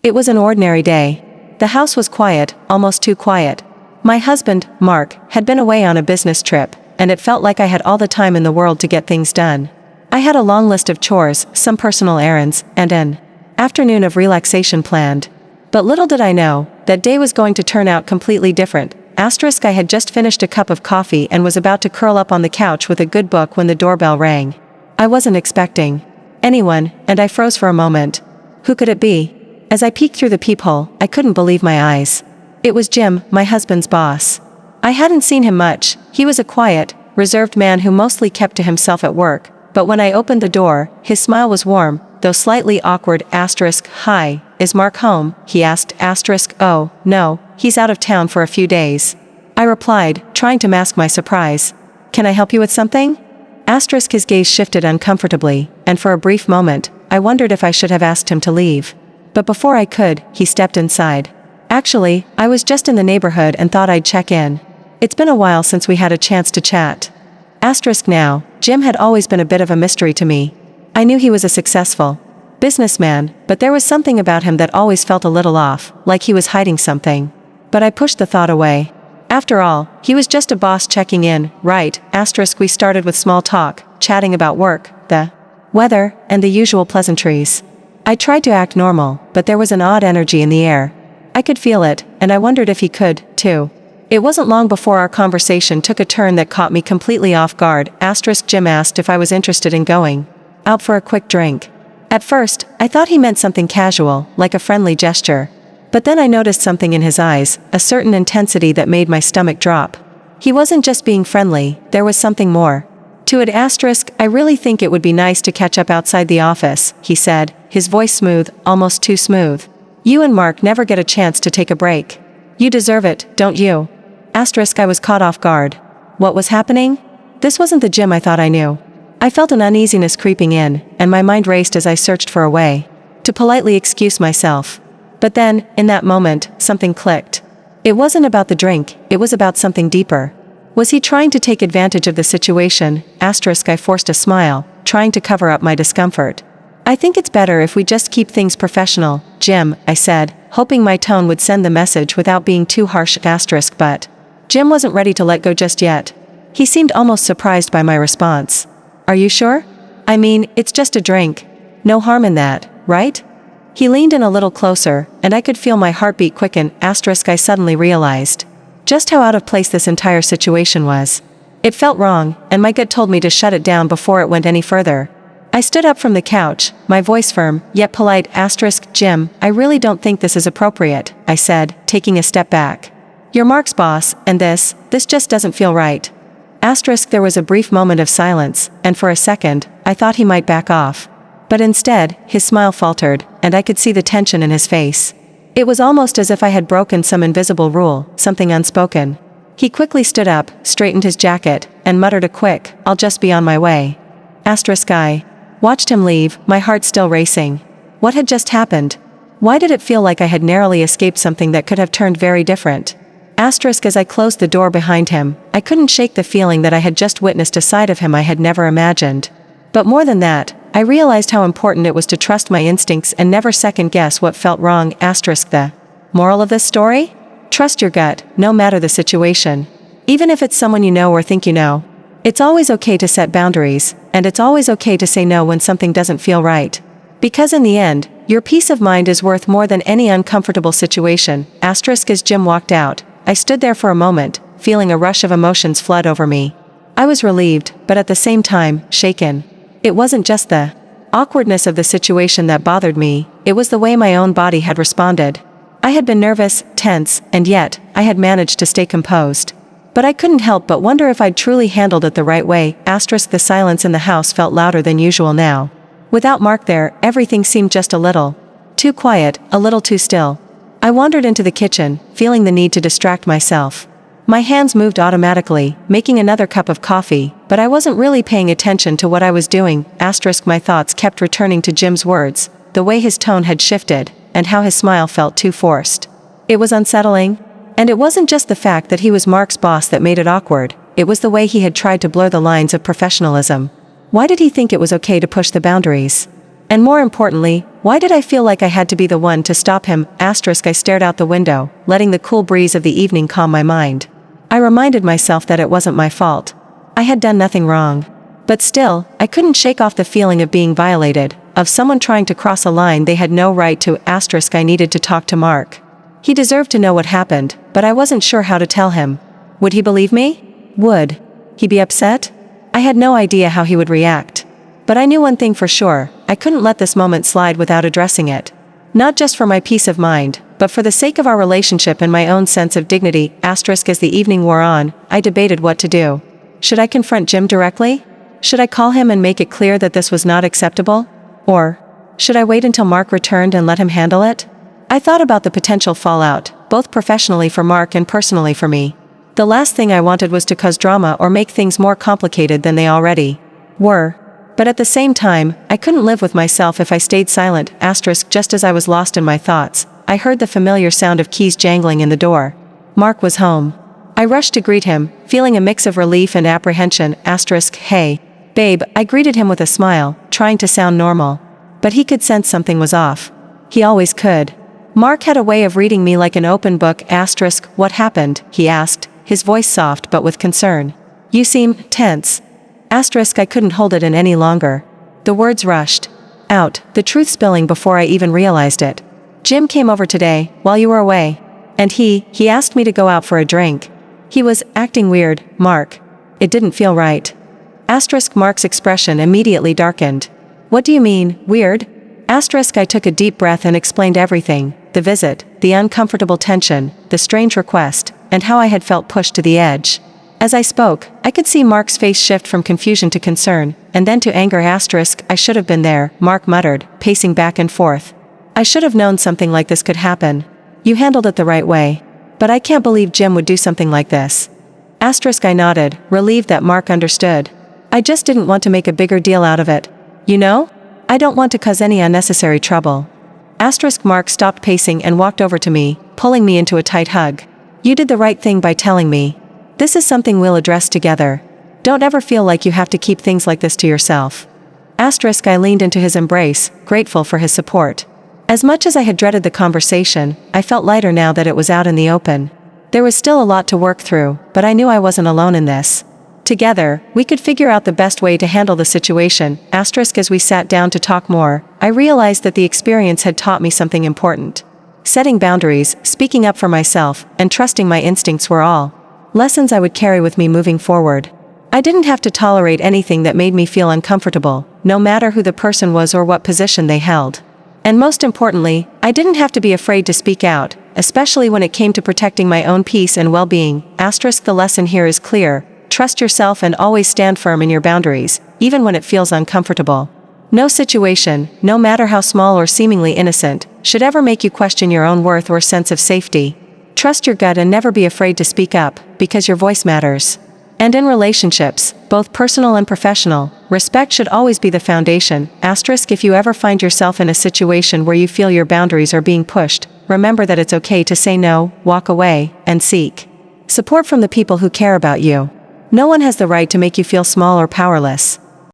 It was an ordinary day. The house was quiet, almost too quiet. My husband, Mark, had been away on a business trip, and it felt like I had all the time in the world to get things done. I had a long list of chores, some personal errands, and an afternoon of relaxation planned. But little did I know, that day was going to turn out completely different. I had just finished a cup of coffee and was about to curl up on the couch with a good book when the doorbell rang. I wasn't expecting anyone, and I froze for a moment. Who could it be? As I peeked through the peephole, I couldn't believe my eyes. It was Jim, my husband's boss. I hadn't seen him much. He was a quiet, reserved man who mostly kept to himself at work, but when I opened the door, his smile was warm, though slightly awkward. Hi, is Mark home? He asked. Oh, no, he's out of town for a few days. I replied, trying to mask my surprise. Can I help you with something? His gaze shifted uncomfortably, and for a brief moment, I wondered if I should have asked him to leave. But before I could, he stepped inside. Actually, I was just in the neighborhood and thought I'd check in. It's been a while since we had a chance to chat. Now, Jim had always been a bit of a mystery to me. I knew he was a successful businessman, but there was something about him that always felt a little off, like he was hiding something. But I pushed the thought away. After all, he was just a boss checking in, right? We started with small talk, chatting about work, the weather, and the usual pleasantries. I tried to act normal, but there was an odd energy in the air. I could feel it, and I wondered if he could, too. It wasn't long before our conversation took a turn that caught me completely off guard. Jim asked if I was interested in going out for a quick drink. At first, I thought he meant something casual, like a friendly gesture. But then I noticed something in his eyes, a certain intensity that made my stomach drop. He wasn't just being friendly, there was something more to it. I really think it would be nice to catch up outside the office, he said, his voice smooth, almost too smooth. You and Mark never get a chance to take a break. You deserve it, don't you? I was caught off guard. What was happening? This wasn't the Jim I thought I knew. I felt an uneasiness creeping in, and my mind raced as I searched for a way to politely excuse myself. But then, in that moment, something clicked. It wasn't about the drink, it was about something deeper. Was he trying to take advantage of the situation? I forced a smile, trying to cover up my discomfort. I think it's better if we just keep things professional, Jim, I said, hoping my tone would send the message without being too harsh. But Jim wasn't ready to let go just yet. He seemed almost surprised by my response. Are you sure? I mean, it's just a drink. No harm in that, right? He leaned in a little closer, and I could feel my heartbeat quicken. I suddenly realized just how out of place this entire situation was. It felt wrong, and my gut told me to shut it down before it went any further. I stood up from the couch, my voice firm, yet polite. Jim, I really don't think this is appropriate, I said, taking a step back. You're Mark's boss, and this just doesn't feel right. There was a brief moment of silence, and for a second, I thought he might back off. But instead, his smile faltered, and I could see the tension in his face. It was almost as if I had broken some invisible rule, something unspoken. He quickly stood up, straightened his jacket, and muttered a quick, I'll just be on my way. I watched him leave, my heart still racing. What had just happened? Why did it feel like I had narrowly escaped something that could have turned very different? As I closed the door behind him, I couldn't shake the feeling that I had just witnessed a side of him I had never imagined. But more than that, I realized how important it was to trust my instincts and never second-guess what felt wrong. The moral of this story? Trust your gut, no matter the situation. Even if it's someone you know or think you know. It's always okay to set boundaries, and it's always okay to say no when something doesn't feel right. Because in the end, your peace of mind is worth more than any uncomfortable situation. As Jim walked out, I stood there for a moment, feeling a rush of emotions flood over me. I was relieved, but at the same time, shaken. It wasn't just the awkwardness of the situation that bothered me, it was the way my own body had responded. I had been nervous, tense, and yet, I had managed to stay composed. But I couldn't help but wonder if I'd truly handled it the right way. The silence in the house felt louder than usual now. Without Mark there, everything seemed just a little too quiet, a little too still. I wandered into the kitchen, feeling the need to distract myself. My hands moved automatically, making another cup of coffee, but I wasn't really paying attention to what I was doing. My thoughts kept returning to Jim's words, the way his tone had shifted, and how his smile felt too forced. It was unsettling. And it wasn't just the fact that he was Mark's boss that made it awkward, it was the way he had tried to blur the lines of professionalism. Why did he think it was okay to push the boundaries? And more importantly, why did I feel like I had to be the one to stop him? I stared out the window, letting the cool breeze of the evening calm my mind. I reminded myself that it wasn't my fault. I had done nothing wrong. But still, I couldn't shake off the feeling of being violated, of someone trying to cross a line they had no right to. I needed to talk to Mark. He deserved to know what happened, but I wasn't sure how to tell him. Would he believe me? Would he be upset? I had no idea how he would react. But I knew one thing for sure, I couldn't let this moment slide without addressing it. Not just for my peace of mind, but for the sake of our relationship and my own sense of dignity. As the evening wore on, I debated what to do. Should I confront Jim directly? Should I call him and make it clear that this was not acceptable? Or should I wait until Mark returned and let him handle it? I thought about the potential fallout, both professionally for Mark and personally for me. The last thing I wanted was to cause drama or make things more complicated than they already were. But at the same time, I couldn't live with myself if I stayed silent. Just as I was lost in my thoughts, I heard the familiar sound of keys jangling in the door. Mark was home. I rushed to greet him, feeling a mix of relief and apprehension. Hey, babe, I greeted him with a smile, trying to sound normal. But he could sense something was off. He always could. Mark had a way of reading me like an open book. What happened? He asked, his voice soft but with concern. You seem tense. I couldn't hold it in any longer. The words rushed out, the truth spilling before I even realized it. Jim came over today, while you were away. And he asked me to go out for a drink. He was acting weird, Mark. It didn't feel right. Mark's expression immediately darkened. What do you mean, weird? I took a deep breath and explained everything, the visit, the uncomfortable tension, the strange request, and how I had felt pushed to the edge. As I spoke, I could see Mark's face shift from confusion to concern, and then to anger. I should have been there, Mark muttered, pacing back and forth. I should have known something like this could happen. You handled it the right way. But I can't believe Jim would do something like this. I nodded, relieved that Mark understood. I just didn't want to make a bigger deal out of it. You know? I don't want to cause any unnecessary trouble. Mark stopped pacing and walked over to me, pulling me into a tight hug. You did the right thing by telling me. This is something we'll address together. Don't ever feel like you have to keep things like this to yourself. I leaned into his embrace, grateful for his support. As much as I had dreaded the conversation, I felt lighter now that it was out in the open. There was still a lot to work through, but I knew I wasn't alone in this. Together, we could figure out the best way to handle the situation. As we sat down to talk more, I realized that the experience had taught me something important. Setting boundaries, speaking up for myself, and trusting my instincts were all lessons I would carry with me moving forward. I didn't have to tolerate anything that made me feel uncomfortable, no matter who the person was or what position they held. And most importantly, I didn't have to be afraid to speak out, especially when it came to protecting my own peace and well-being. The lesson here is clear. Trust yourself and always stand firm in your boundaries, even when it feels uncomfortable. No situation, no matter how small or seemingly innocent, should ever make you question your own worth or sense of safety. Trust your gut and never be afraid to speak up, because your voice matters. And in relationships, both personal and professional, respect should always be the foundation. If you ever find yourself in a situation where you feel your boundaries are being pushed, remember that it's okay to say no, walk away, and seek support from the people who care about you. No one has the right to make you feel small or powerless.